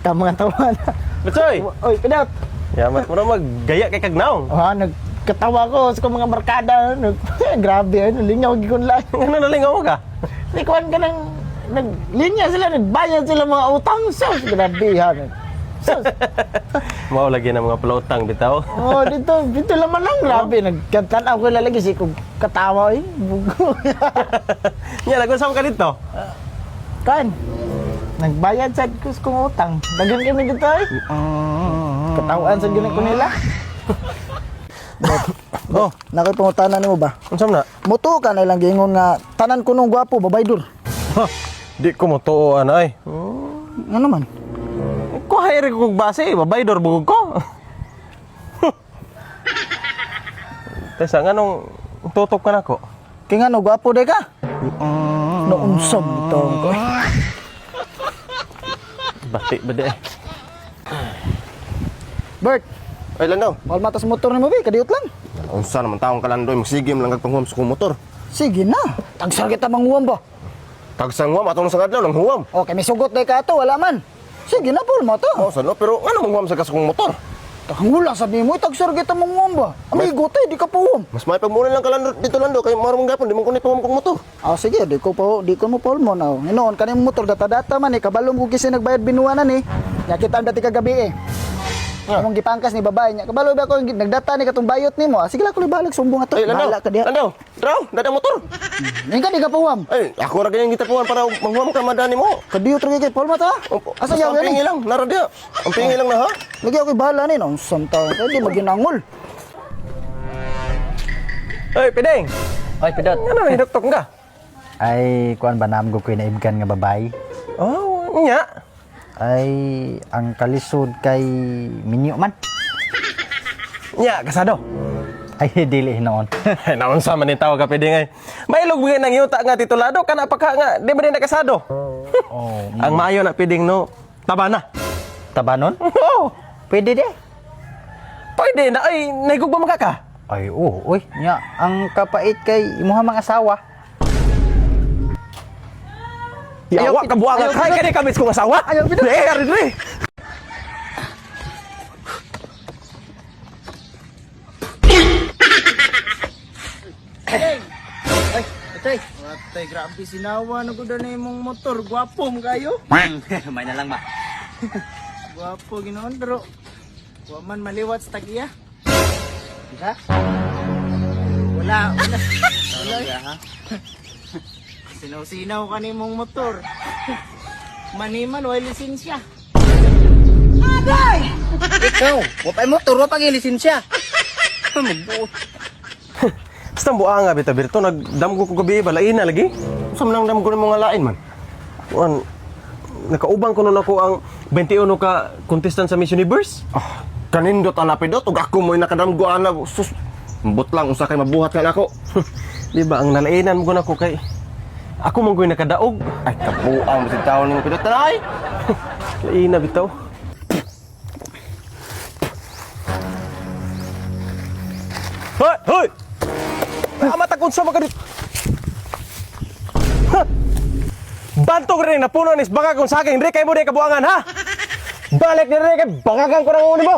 Ka mga tawan. Betsoy! Oy, Pidot. Yamat mo na maggaya kay Kagnaw. Nagkatawa ko sa mga barkada. Grabe, lingaw gikon lang. Ano nalingaw ka? Ikuan ka ng naglinya sila, nagbayad sila mga utang. Sus, grabe ha. Sus. Mao lagi na mga palautang bitaw. Oh, dito naman lang, grabe. Nagkatanaw ko lalagi si kung katawa eh. Bugo. Nya nag-usap ka dito. Kan, nagbayad sa kong utang. Dagan kami dito eh. Katawaan sa ginag ko nila. Oh, nakoy pangutanan nimo ba? Unsam na? Muto ka na lang gingon nga tanan ko nung gwapo babaydur. Ha, di ko mo tuoan ay. Ano man? Ko hayri ko kog base, babaydor bugog ko. Tesa nganong tutok ka nako? Kay nga no gwapo de ka. No unsom ito ko. Bati ba de? Bert, Ay lang daw. wal matas motor nimo bi kadiot lang. Unsa naman taong kalandoy magsigim lang kagpanghuam sa kong motor. Sige na. Tagsar kita manguwam ba? Tagsang huam atong sa adlaw lang huam. Okay, may sugot day ka ato wala man. Sige na Paul mo to. Oh, sano pero ano manghuam sa kong motor? Hula sabi mo tagsar kita manguwam ba? Amigo tay di ka puwam. Mas may pagmuna lang kalandro dito lando kay marong gapon di man kunit pahum kong motor. Ah sige, di ko mo Paul mo na. Nginoon kaning motor data-data man eh kabalom ko kisi nagbayad binuwanan eh. Ya kita dati kagabi eh. Among gipangkas ni babae niya. Kabalo ba ko nagdata ni katong bayot nimo? Ah, sige lang ko libalag sumbong ato. Ay landaw. Bahala ka diha. Landaw. Draw, dada motor. Ning ka di ka puwam. Ay, ako ra ganyang gitapuan para manghuam ka madani mo. Kadiyot ra kay Paul mo to. Asa yaw Ang pingi yan? lang, nara dia. Ang pingi lang na ha. Lagi ako bahala ni no. Samta, di maginangol. Oy, Pideng. Oy, Pidot. Ano na hidoktok ka? Ay, kuan ba namgo ko naibgan nga babae? Oh, nya. Ay, ang kalisod kay Minyo man. Nya kasado. Ay, dili noon. Ay, naunsa man ni tawag ka Pideng ay. Mailog bigay nang yuta nga titulado kana pa ka nga di ba din nakasado? Oh, Ang maayo na Pideng no, tabana. tabanon? Oo. Pwede de. Pwede na ay naigugba man ka. Ay, uy, nya, ang kapait kay imuha mga asawa. Yawa ka buang ka kay kabis kong asawa. Ayaw, Pideng. Ari dre. Atay, atay, grabe sinawa na ko na imong motor. Gwapo mo kayo. May na lang ba? Gwapo ginoon pero wa man maliwat sa tagiya. Ha? Wala. Ha? Sinaw-sinaw ka ni mong motor. Maniman, wala lisensya. Ikaw, wapay motor, wapag lisensya. Basta buang nga bita birto nagdamgo ko gabi balain na lagi. Unsa man lang damgo ni mga lain man. Kuan nakaubang ko nun ako ang 21 ka contestant sa Miss Universe. Ah, kanindot ana pidot ug ako mo'y nakadamgo ana sus. Mbot lang unsa kay mabuhat kan ako. Di ba ang nalainan mo ko kay ako mong ko'y nakadaog. Ay kabuang bisan taon ning pidot ay. Laina bitaw. Hoy, hoy. Amat akong sama ka dito. Ha! Bantog rin na puno nis baka kung sa akin, hindi kayo mo rin kabuangan, ha? Balik ni rin kay bakagan ko ng uni mo.